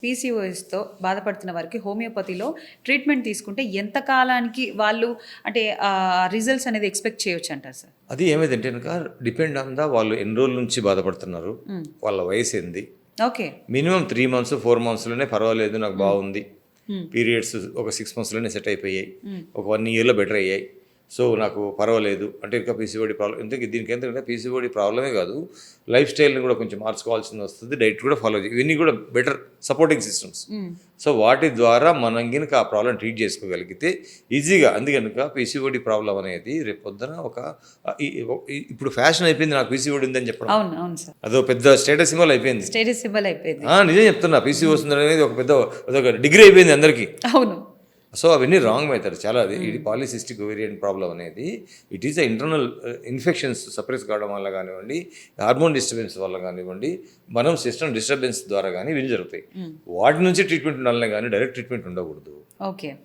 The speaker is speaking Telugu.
పీసీఓఎస్‌తో బాధపడుతున్న వారికి హోమియోపతిలో ట్రీట్మెంట్ తీసుకుంటే ఎంత కాలానికి వాళ్ళు అంటే రిజల్ట్స్ అనేది ఎక్స్‌పెక్ట్ చేయొచ్చంటారు సార్? అది ఏమైందంటే గనుక డిపెండ్ ఆన్ వాళ్ళు ఎన్ని రోజుల నుంచి బాధపడుతున్నారు, వాళ్ళ వయసు ఏంది. ఓకే. మినిమం 3 మంత్స్ 4 మంత్స్‌లోనే పర్వాలేదు నాకు బాగుంది. పీరియడ్స్ ఒక 6 మంత్స్‌లోనే సెట్ అయిపోయాయి. ఒక 1 ఇయర్‌లో బెటర్ అయ్యాయి. సో నాకు పర్వాలేదు అంటే ఇంకా పీసీఓడి ప్రాబ్లం ఎందుకు దీనికి ఏంటంటే పీసీఓడి ప్రాబ్లమే కాదు, లైఫ్ స్టైల్ని కూడా కొంచెం మార్చుకోవాల్సింది వస్తుంది, డైట్ కూడా ఫాలో చేయాలి. ఇవన్నీ కూడా బెటర్ సపోర్టింగ్ సిస్టమ్స్. సో వాటి ద్వారా మనం కనుక ఆ ప్రాబ్లం ట్రీట్ చేసుకోగలిగితే ఈజీగా. అందుకనుక పీసీఓడి ప్రాబ్లం అనేది రేపు పొద్దున ఇప్పుడు ఫ్యాషన్ అయిపోయింది నాకు పీసీఓడి ఉందని చెప్పడం. అవును అవును సార్, అదో పెద్ద స్టేటస్ సింబల్ అయిపోయింది. స్టేటస్ సింబల్ అయిపోయింది. నిజం చెప్తున్నా, పీసీఓడి అనేది ఒక పెద్ద అదొక డిగ్రీ అయిపోయింది అందరికీ. అవును. సో అవన్నీ రాంగ్ మెథడ్ చాలా. ఇది పాలిసిస్టిక్ ఓవేరియన్ ప్రాబ్లం అనేది it is internal infections suppress కావడం వల్ల కానివ్వండి, హార్మోన్ డిస్టర్బెన్స్ వల్ల కానివ్వండి, మనం సిస్టమ్ డిస్టర్బెన్స్ ద్వారా కానీ ఇవి జరుగుతాయి. వాటి నుంచి ట్రీట్మెంట్ ఉండాలనే కానీ డైరెక్ట్ ట్రీట్మెంట్ ఉండకూడదు. ఓకే.